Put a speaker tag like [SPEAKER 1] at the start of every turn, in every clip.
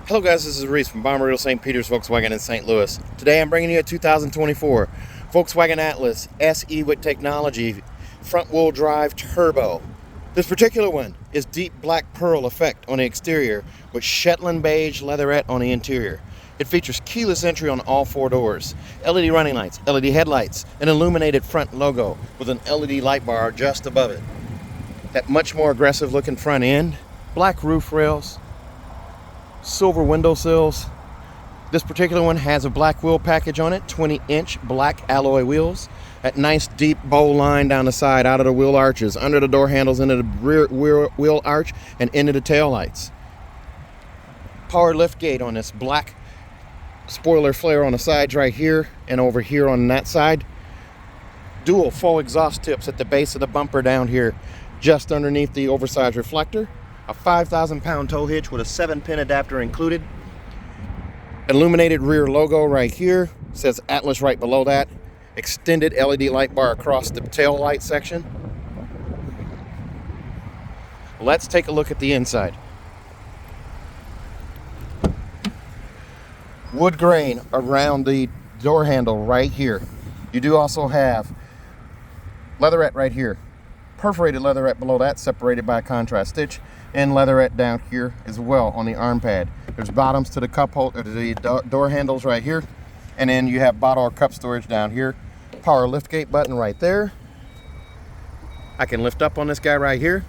[SPEAKER 1] Hello guys, this is Reese from Bommarito St. Peter's Volkswagen in St. Louis. Today I'm bringing you a 2024 Volkswagen Atlas SE with technology front wheel drive turbo. This particular one is deep black pearl effect on the exterior with Shetland beige leatherette on the interior. It features keyless entry on all four doors, LED running lights, LED headlights, an illuminated front logo with an LED light bar just above it. That much more aggressive looking front end, black roof rails, silver windowsills. This particular one has a black wheel package on it, 20-inch black alloy wheels. That nice deep bow line down the side, out of the wheel arches, under the door handles, into the rear wheel arch, and into the tail lights. Power lift gate on this black spoiler flare on the sides right here and over here on that side. Dual full exhaust tips at the base of the bumper down here, just underneath the oversized reflector. A 5,000-pound tow hitch with a 7-pin adapter included. Illuminated rear logo right here. Says Atlas right below that. Extended LED light bar across the tail light section. Let's take a look at the inside. Wood grain around the door handle right here. You do also have leatherette right here. Perforated leatherette below that, separated by a contrast stitch, and leatherette down here as well on the arm pad. There's bottoms to the cup holder, the door handles right here, and then you have bottle or cup storage down here. Power lift gate button right there. I can lift up on this guy right here,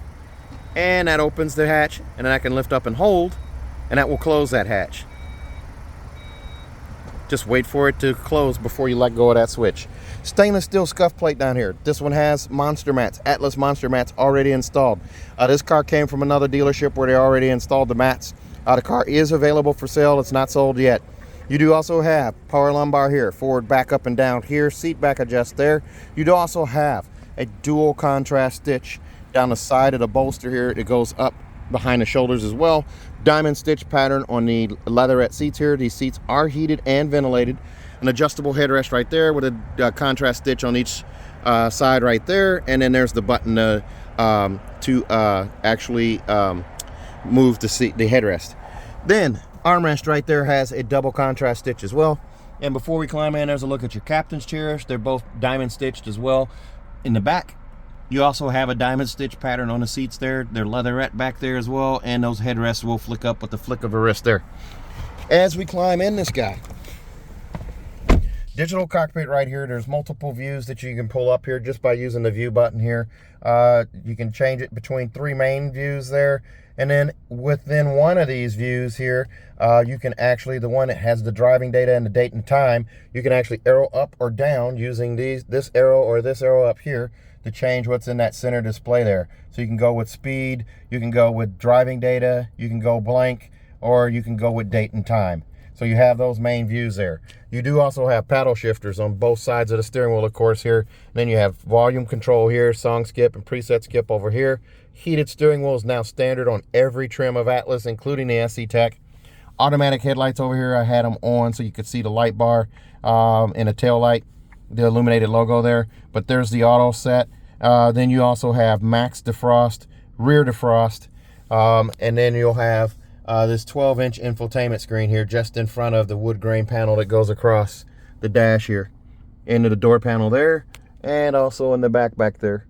[SPEAKER 1] and that opens the hatch, and then I can lift up and hold, and that will close that hatch. Just wait for it to close before you let go of that switch. Stainless steel scuff plate down here. This one has monster mats, Atlas monster mats already installed. This car came from another dealership where they already installed the mats. The car is available for sale. It's not sold yet. You do also have power lumbar here, forward, back, up, and down here, seat back adjust there. You do also have a dual contrast stitch down the side of the bolster here. It goes up behind the shoulders as well. Diamond stitch pattern on the leatherette seats here. These seats are heated and ventilated. An adjustable headrest right there with a contrast stitch on each side right there, and then there's the button to actually move the headrest. Then armrest right there has a double contrast stitch as well. And before we climb in, there's a look at your captain's chairs. They're both diamond stitched as well. In the back, you also have a diamond stitch pattern on the seats there. They're leatherette back there as well, and those headrests will flick up with the flick of a wrist there. As we climb in this guy, digital cockpit right here. There's multiple views that you can pull up here just by using the view button here. You can change it between 3 main views there, and then within one of these views here, you can actually, the one that has the driving data and the date and time, you can actually arrow up or down using this arrow or this arrow up here to change what's in that center display there. So you can go with speed, you can go with driving data, you can go blank, or you can go with date and time. So you have those main views there. You do also have paddle shifters on both sides of the steering wheel, of course, here. And then you have volume control here, song skip and preset skip over here. Heated steering wheel is now standard on every trim of Atlas, including the SE Tech. Automatic headlights over here, I had them on so you could see the light bar and a tail light, the illuminated logo there. But there's the auto set. Then you also have max defrost, rear defrost, and then you'll have this 12-inch infotainment screen here just in front of the wood grain panel that goes across the dash here into the door panel there, and also in the back there.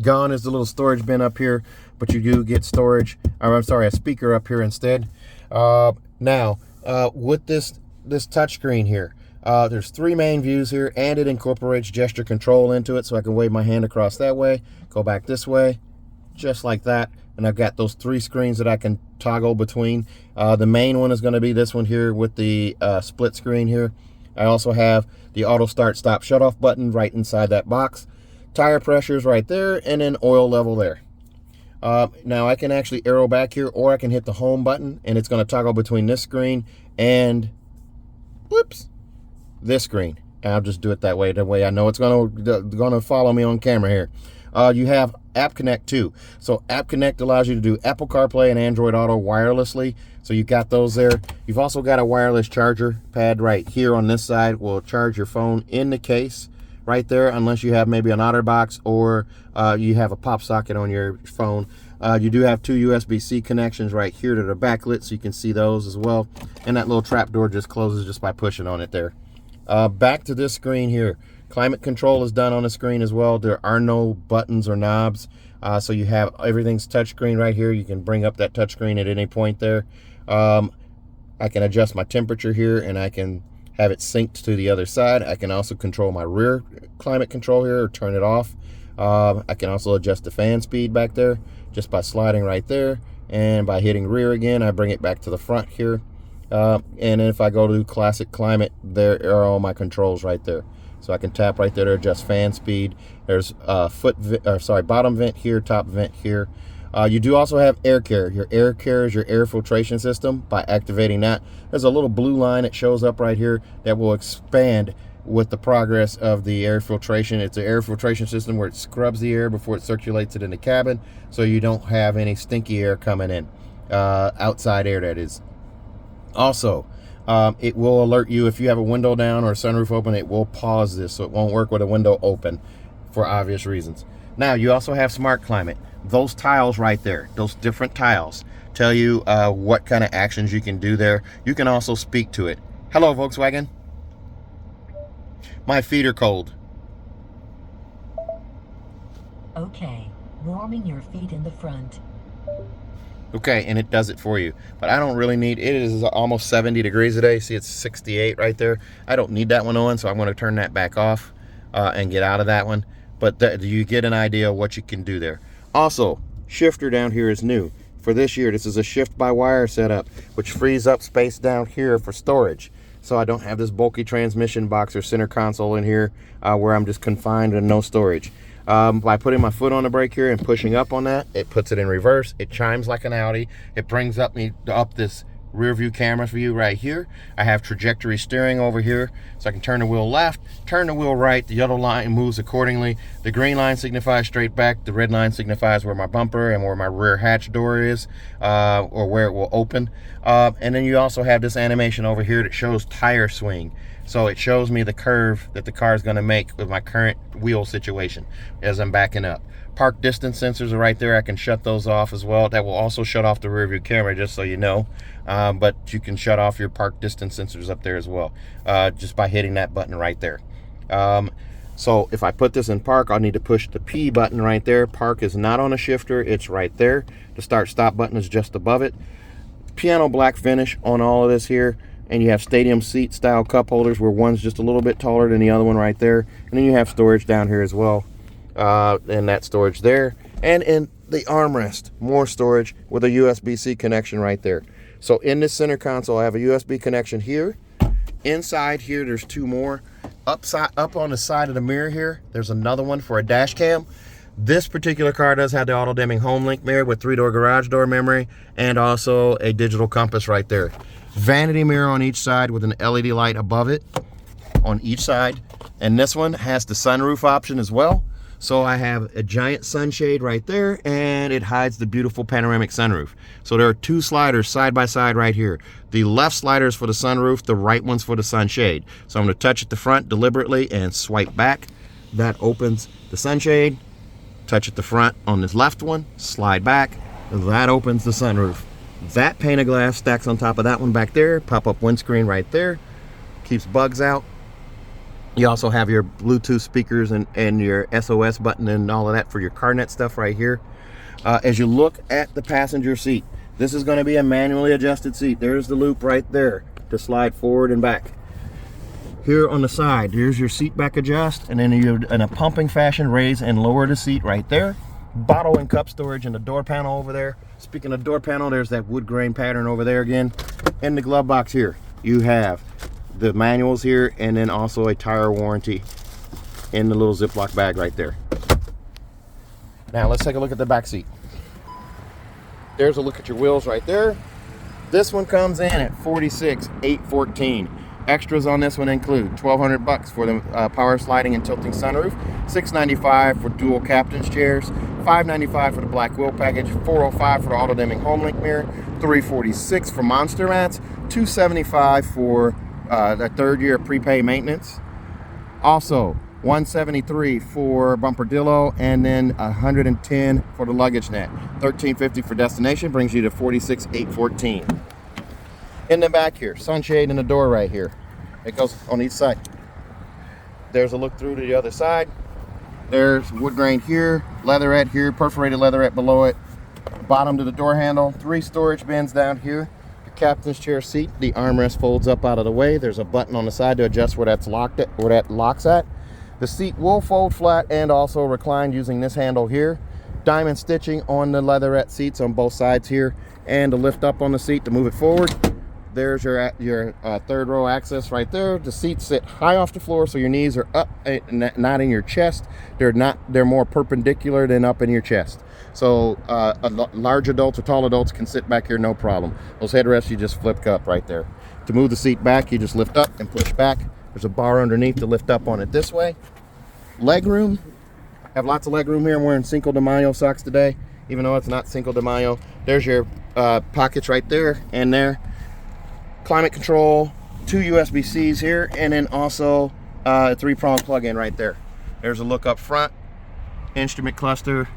[SPEAKER 1] Gone is the little storage bin up here, but you do get storage, or I'm sorry, a speaker up here instead. Now with this touchscreen here, there's 3 main views here, and it incorporates gesture control into it, so I can wave my hand across that way, go back this way, just like that. And I've got those 3 screens that I can toggle between. The main one is going to be this one here with the split screen here. I also have the auto start stop shut off button right inside that box. Tire pressures right there, and then oil level there. Now I can actually arrow back here, or I can hit the home button, and it's going to toggle between this screen and this screen. And I'll just do it that way I know it's going to follow me on camera here. You have App Connect too. So App Connect allows you to do Apple CarPlay and Android Auto wirelessly. So you've got those there. You've also got a wireless charger pad right here on this side. Will charge your phone in the case right there, unless you have maybe an OtterBox or you have a pop socket on your phone. You do have 2 USB-C connections right here that are backlit, so you can see those as well. And that little trap door just closes just by pushing on it there. Back to this screen here. Climate control is done on the screen as well. There are no buttons or knobs. So you have everything's touchscreen right here. You can bring up that touchscreen at any point there. I can adjust my temperature here, and I can have it synced to the other side. I can also control my rear climate control here or turn it off. I can also adjust the fan speed back there just by sliding right there, and by hitting rear again, I bring it back to the front here. And if I go to classic climate, there are all my controls right there. So I can tap right there to adjust fan speed. There's bottom vent here, top vent here. You do also have air care. Your air care is your air filtration system. By activating that, there's a little blue line that shows up right here that will expand with the progress of the air filtration. It's an air filtration system where it scrubs the air before it circulates it in the cabin, so you don't have any stinky air coming in, outside air that is. Also, it will alert you if you have a window down or a sunroof open. It will pause this, so it won't work with a window open for obvious reasons. Now, you also have smart climate. Those tiles right there, those different tiles, tell you what kind of actions you can do there. You can also speak to it. Hello, Volkswagen. My feet are cold.
[SPEAKER 2] Okay, warming your feet in the front.
[SPEAKER 1] Okay, and it does it for you. But I don't really need, it is almost 70 degrees today. See, it's 68 right there. I don't need that one on, so I'm going to turn that back off and get out of that one. But you get an idea of what you can do there. Also, shifter down here is new. For this year, this is a shift-by-wire setup, which frees up space down here for storage. So I don't have this bulky transmission box or center console in here where I'm just confined and no storage. By putting my foot on the brake here and pushing up on that, it puts it in reverse. It chimes like an Audi. It brings up this rear view camera for you right here. I have trajectory steering over here, so I can turn the wheel left, turn the wheel right. The yellow line moves accordingly. The green line signifies straight back. The red line signifies where my bumper and where my rear hatch door is, or where it will open. And then you also have this animation over here that shows tire swing. So it shows me the curve that the car is going to make with my current wheel situation as I'm backing up. Park distance sensors are right there. I can shut those off as well. That will also shut off the rear view camera, just so you know. But you can shut off your park distance sensors up there as well, just by hitting that button right there. So if I put this in park, I'll need to push the P button right there. Park is not on a shifter. It's right there. The start stop button is just above it. Piano black finish on all of this here. And you have stadium seat style cup holders where one's just a little bit taller than the other one right there. And then you have storage down here as well. And that storage there. And in the armrest, more storage with a USB-C connection right there. So in this center console, I have a USB connection here. Inside here, there's 2 more. Up on the side of the mirror here, there's another one for a dash cam. This particular car does have the auto-dimming home link mirror with 3-door garage door memory and also a digital compass right there. Vanity mirror on each side with an LED light above it on each side. And this one has the sunroof option as well. So I have a giant sunshade right there, and it hides the beautiful panoramic sunroof. So there are 2 sliders side by side right here. The left slider is for the sunroof, the right one's for the sunshade. So I'm going to touch at the front deliberately and swipe back. That opens the sunshade. Touch at the front on this left one, slide back. That opens the sunroof. That pane of glass stacks on top of that one back there. Pop-up windscreen right there. Keeps bugs out. You also have your Bluetooth speakers and your SOS button and all of that for your CarNet stuff right here. As you look at the passenger seat, this is going to be a manually adjusted seat. There's the loop right there to slide forward and back. Here on the side, here's your seat back adjust, and then you, in a pumping fashion, raise and lower the seat right there. Bottle and cup storage in the door panel over there. Speaking of door panel, there's that wood grain pattern over there again. In the glove box here, you have the manuals here, and then also a tire warranty in the little Ziploc bag right there. Now let's take a look at the back seat. There's a look at your wheels right there. This one comes in at $46,814. Extras on this one include $1,200 for the power sliding and tilting sunroof, $695 for dual captain's chairs, $595 for the black wheel package, $405 for the auto dimming home link mirror, $346 for monster mats, $275 for the 3rd year prepay maintenance. Also, $173 for bumpertillo, and then $110 for the luggage net. $13.50 for destination brings you to $46,814. In the back here, sunshade in the door right here. It goes on each side. There's a look through to the other side. There's wood grain here, leatherette here, perforated leatherette below it. Bottom to the door handle, 3 storage bins down here. The captain's chair seat, the armrest folds up out of the way. There's a button on the side to adjust where that's locked at, where that locks at. The seat will fold flat and also recline using this handle here. Diamond stitching on the leatherette seats on both sides here, and to lift up on the seat to move it forward. There's your third row access right there. The seats sit high off the floor, so your knees are up, not in your chest. They're more perpendicular than up in your chest. So large adults or tall adults can sit back here no problem. Those headrests you just flip up right there. To move the seat back, you just lift up and push back. There's a bar underneath to lift up on it this way. Leg room. Have lots of leg room here. I'm wearing Cinco de Mayo socks today, even though it's not Cinco de Mayo. There's your pockets right there and there. Climate control, 2 USB-Cs here, and then also a 3-prong plug-in right there. There's a look up front, instrument cluster.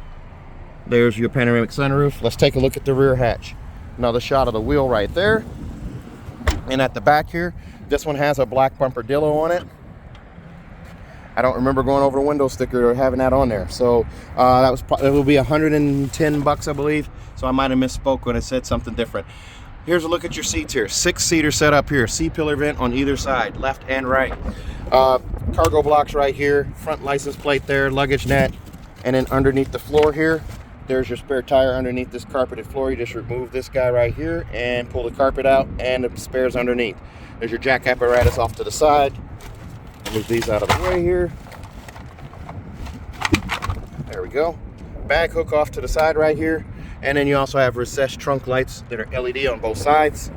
[SPEAKER 1] There's your panoramic sunroof. Let's take a look at the rear hatch. Another shot of the wheel right there. And at the back here, this one has a black bumpertillo on it. I don't remember going over the window sticker or having that on there. So it will be $110, I believe. So I might have misspoke when I said something different. Here's a look at your seats here. 6-seater setup here. C-pillar vent on either side, left and right. Cargo blocks right here. Front license plate there, luggage net. And then underneath the floor here, there's your spare tire underneath this carpeted floor. You just remove this guy right here and pull the carpet out, and the spares underneath. There's your jack apparatus off to the side. Move these out of the way here. There we go. Bag hook off to the side right here. And then you also have recessed trunk lights that are LED on both sides.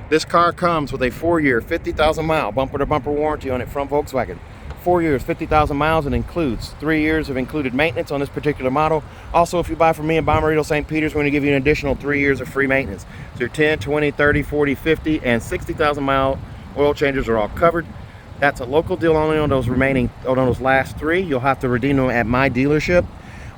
[SPEAKER 1] This car comes with a 4-year, 50,000 mile bumper-to-bumper warranty on it from Volkswagen. 4 years, 50,000 miles, and includes 3 years of included maintenance on this particular model. Also, if you buy from me in Bommarito, St. Peter's, we're going to give you an additional 3 years of free maintenance. So your 10, 20, 30, 40, 50, and 60,000 mile oil changes are all covered. That's a local deal only on those last 3. You'll have to redeem them at my dealership.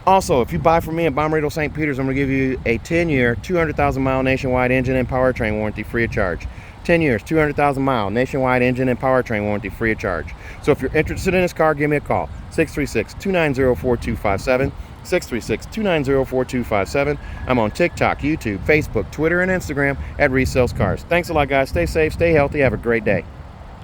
[SPEAKER 1] Also, if you buy from me in Bommarito, St. Peter's, I'm going to give you a 10-year, 200,000 mile nationwide engine and powertrain warranty free of charge. 10 years, 200,000 mile nationwide engine and powertrain warranty free of charge. So if you're interested in this car, give me a call. 636-290-4257. 636-290-4257. I'm on TikTok, YouTube, Facebook, Twitter, and Instagram at Reese Sells Cars. Thanks a lot, guys. Stay safe, stay healthy. Have a great day.